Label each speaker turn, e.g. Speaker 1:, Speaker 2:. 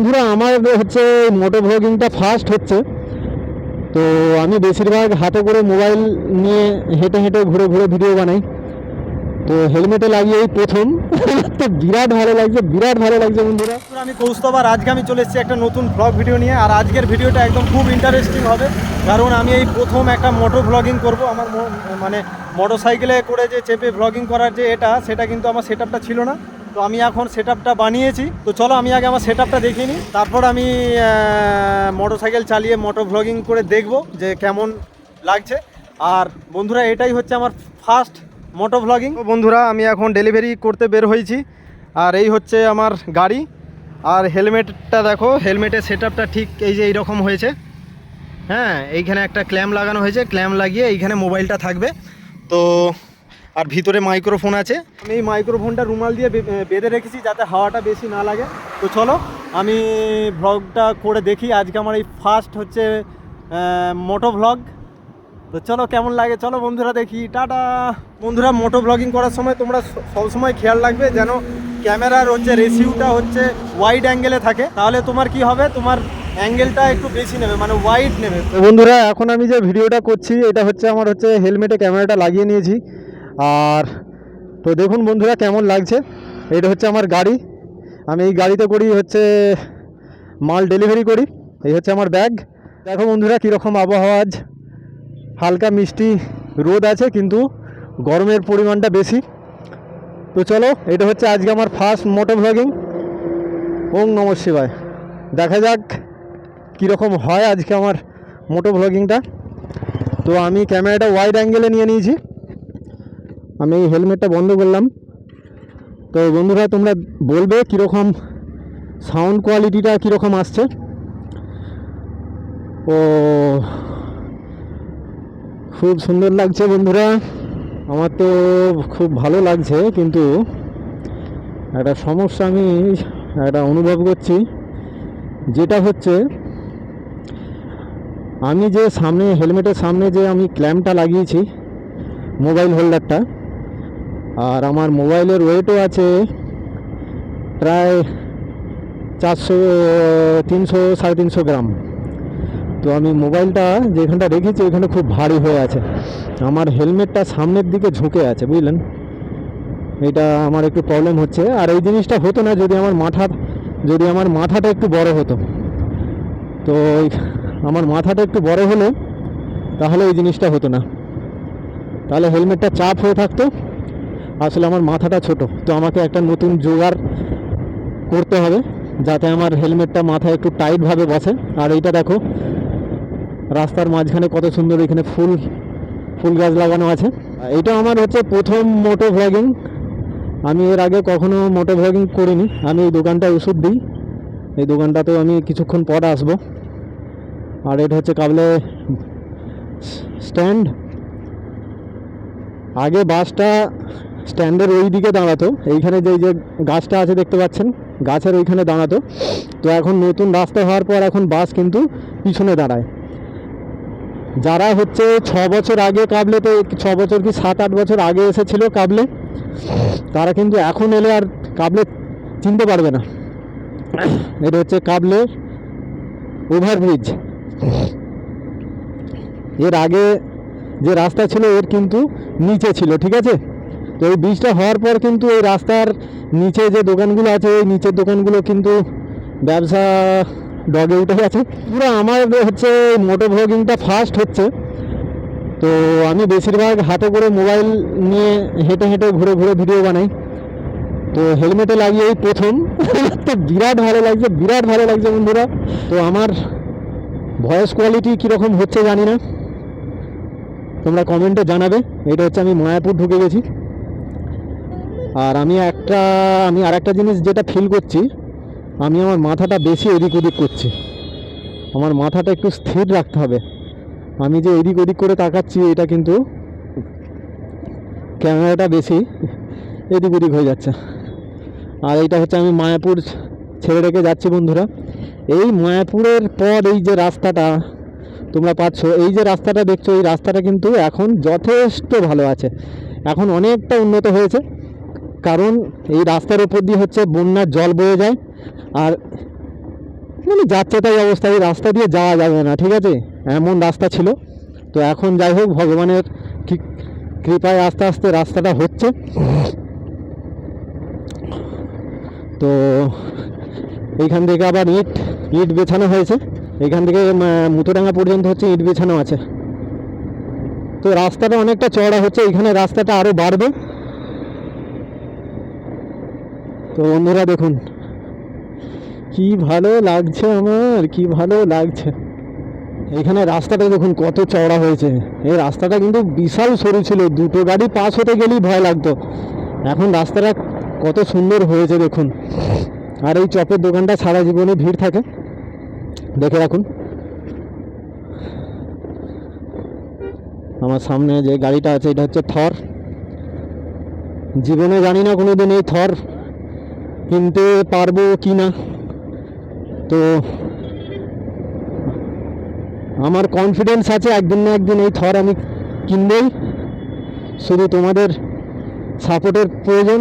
Speaker 1: বন্ধুরা আমার হচ্ছে মোটো ব্লগিংটা ফার্স্ট হচ্ছে, তো আমি বেশিরভাগ হাতে করে মোবাইল নিয়ে হেঁটে হেঁটে ঘুরে ঘুরে ভিডিও বানাই। তো হেলমেটে লাগিয়ে এই প্রথম তো বিরাট ভালো লাগছে বন্ধুরা।
Speaker 2: আমি কৌস্তব, আর আজকে আমি চলে এসেছি একটা নতুন ব্লগ ভিডিও নিয়ে। আর আজকের ভিডিওটা একদম খুব ইন্টারেস্টিং হবে, কারণ আমি এই প্রথম একটা মোটর ব্লগিং করব। আমার মানে মোটর সাইকেলে করে যে চেপে ব্লগিং করার যে সেটা কিন্তু আমার সেট আপটা ছিল না। তো আমি এখন সেট আপটা বানিয়েছি। তো চলো আমি আগে আমার সেট আপটা দেখিয়ে নিই, তারপর আমি মোটর সাইকেল চালিয়ে মোটর ব্লগিং করে দেখব যে কেমন লাগছে। আর বন্ধুরা এটাই হচ্ছে আমার ফার্স্ট মোটো ব্লগিং। তো বন্ধুরা আমি এখন ডেলিভারি করতে বের হয়েছি, আর এই হচ্ছে আমার গাড়ি। আর হেলমেটটা দেখো, হেলমেটের সেটআপটা ঠিক এই যে এইরকম হয়েছে। হ্যাঁ, এইখানে একটা ক্ল্যাম্প লাগানো হয়েছে, ক্ল্যাম্প লাগিয়ে এইখানে মোবাইলটা থাকবে। তো আর ভিতরে মাইক্রোফোন আছে। আমি এই মাইক্রোফোনটা রুমাল দিয়ে বেঁধে রেখেছি যাতে হাওয়াটা বেশি না লাগে। তো চলো আমি ব্লগটা করে দেখি। আজকে আমার এই ফার্স্ট হচ্ছে মোটো ব্লগ। তো চলো কেমন লাগে, চলো বন্ধুরা দেখি। টাটা। বন্ধুরা মোটো ব্লগিং করার সময় তোমরা সবসময় খেয়াল রাখবে যেন ক্যামেরার হচ্ছে রেশিওটা হচ্ছে ওয়াইড অ্যাঙ্গেলে থাকে, তাহলে তোমার কি হবে, তোমার অ্যাঙ্গেলটা একটু বেশি নেবে, মানে ওয়াইড নেবে।
Speaker 1: তো বন্ধুরা এখন আমি যে ভিডিওটা করছি এটা হচ্ছে আমার হচ্ছে হেলমেটে ক্যামেরাটা লাগিয়ে নিয়েছি। আর তো দেখুন বন্ধুরা কেমন লাগছে। এটা হচ্ছে আমার গাড়ি, আমি এই গাড়িতে করি হচ্ছে মাল ডেলিভারি করি। এই হচ্ছে আমার ব্যাগ। দেখো বন্ধুরা কীরকম আবহাওয়া আজ, হালকা মিষ্টি রোদ আছে কিন্তু গরমের পরিমাণটা বেশি। তো চলো এটা হচ্ছে আজকে আমার ফার্স্ট মোটো ব্লগিং। ওং নমঃ শিবায়। দেখা যাক কীরকম হয় আজকে আমার মোটো ব্লগিংটা। তো আমি ক্যামেরাটা ওয়াইড অ্যাঙ্গেলে নিয়ে নিয়েছি, আমি এই হেলমেটটা বন্ধ করলাম। তো বন্ধুরা তোমরা বলবে কীরকম সাউন্ড কোয়ালিটিটা কীরকম আসছে। ও খুব সুন্দর লাগছে বন্ধুরা, আমার তো খুব ভালো লাগছে, কিন্তু একটা সমস্যা আমি একটা অনুভব করছি, যেটা হচ্ছে আমি যে সামনে হেলমেটের সামনে যে আমি ক্ল্যাম্পটা লাগিয়েছি মোবাইল হোল্ডারটা, আর আমার মোবাইলের ওয়েটও আছে প্রায় 300 সাড়ে 300 গ্রাম। তো আমি মোবাইলটা যেখানটা রেখেছি ওইখানে খুব ভারী হয়ে আছে, আমার হেলমেটটা সামনের দিকে ঝুঁকে আছে, বুঝলেন। এটা আমার একটু প্রবলেম হচ্ছে। আর এই জিনিসটা হতো না যদি আমার মাথাটা একটু বড় হতো। তো আমার মাথাটা একটু বড় হলে তাহলে এই জিনিসটা হতো না, তাহলে হেলমেটটা চাপ হয়ে থাকতো। আসলে আমার মাথাটা ছোট, তো আমাকে একটা নতুন জোগাড় করতে হবে যাতে আমার হেলমেটটা মাথায় একটু টাইটভাবে বসে। আর এইটা দেখো রাস্তার মাঝখানে কত সুন্দর এখানে ফুল গাছ লাগানো আছে। এটা আমার হচ্ছে প্রথম মোটো ব্লগিং, আমি এর আগে কখনো মোটো ব্লগিং করিনি। আমি এই দোকানটায় ওষুধ দিই, এই দোকানটাতেও আমি কিছুক্ষণ পর আসবো। আর এটা হচ্ছে কাবলে স্ট্যান্ড। আগে বাসটা স্ট্যান্ডের ওই দিকে দাঁড়াতো, এইখানে যে গাছটা আছে দেখতে পাচ্ছেন, গাছের ওইখানে দাঁড়াতো। তো এখন নতুন রাস্তা হওয়ার পর এখন বাস কিন্তু পিছনে দাঁড়ায়। যারা হচ্ছে 6 বছর আগে কাবলেতে, 6 বছর কি 7-8 বছর আগে এসেছিল কাবলে, তারা কিন্তু এখন এলে আর কাবলে চিনতে পারবে না। এটা হচ্ছে কাবলে ওভারব্রিজ। এর আগে যে রাস্তা ছিল এর কিন্তু নিচে ছিল, ঠিক আছে। তো এই ব্রিজটা হওয়ার পর কিন্তু এই রাস্তার নিচে যে দোকানগুলো আছে, এই নিচের দোকানগুলো কিন্তু ব্যবসা ডগে উঠে গেছে পুরো। আমার হচ্ছে মোটো ব্লগিংটা ফার্স্ট হচ্ছে, তো আমি বেশিরভাগ হাতে করে মোবাইল নিয়ে হেঁটে হেঁটে ঘুরে ঘুরে ভিডিও বানাই। তো হেলমেটে লাগিয়ে এই প্রথম তো বিরাট ভালো লাগছে বন্ধুরা। তো আমার ভয়েস কোয়ালিটি কীরকম হচ্ছে জানি না, তোমরা কমেন্টে জানাবে। এটা হচ্ছে আমি মায়াপুর ঢুকে গেছি। আর আমি আর একটা জিনিস যেটা ফিল করছি, আমি আমার মাথাটা বেশি এদিক ওদিক করছি, আমার মাথাটা একটু স্থির রাখতে হবে। আমি যে এদিক ওদিক করে তাকাচ্ছি এটা কিন্তু ক্যামেরাটা বেশি এদিক ওদিক হয়ে যাচ্ছে। আর এইটা হচ্ছে আমি মায়াপুর ছেড়ে রেখে যাচ্ছি বন্ধুরা। এই মায়াপুরের পর এই যে রাস্তাটা তোমরা পাচ্ছ, এই যে রাস্তাটা দেখছো, এই রাস্তাটা কিন্তু এখন যথেষ্ট ভালো আছে, এখন অনেকটা উন্নত হয়েছে। কারণ এই রাস্তার উপর দিয়ে হচ্ছে বন্যার জল বয়ে যায়। আর মানে যাচ্ছে তাই অবস্থা, এই রাস্তা দিয়ে যাওয়া যাবে না, ঠিক আছে, এমন রাস্তা ছিল। তো এখন যাই হোক, ভগবানের কৃপায় আস্তে আস্তে রাস্তাটা হচ্ছে। তো এইখান থেকে আবার ইট বেছানো হয়েছে, এইখান থেকে মুতোডাঙ্গা পর্যন্ত হচ্ছে ইট বেছানো আছে। তো রাস্তাটা অনেকটা চওড়া হচ্ছে, এইখানে রাস্তাটা আরও বাড়বে। তো বন্ধুরা দেখুন কি ভালো লাগছে, আমার কি ভালো লাগছে। এখানে রাস্তাটা দেখুন কত চওড়া হয়েছে। এই রাস্তাটা কিন্তু বিশাল সরু ছিল, দুটো গাড়ি পাস হতে গেলেই ভয় লাগতো। এখন রাস্তাটা কত সুন্দর হয়েছে দেখুন। আর এই চপের দোকানটা সারা জীবনে ভিড় থাকে, দেখে রাখুন। আমার সামনে যে গাড়িটা আছে এটা হচ্ছে থর। জীবনে জানি না কোনোদিন এই থর কিনতে পারবো কি না, তো আমার কনফিডেন্স আছে একদিন না একদিন এই থর আমি কিনবই। শুধু তোমাদের সাপোর্টের প্রয়োজন।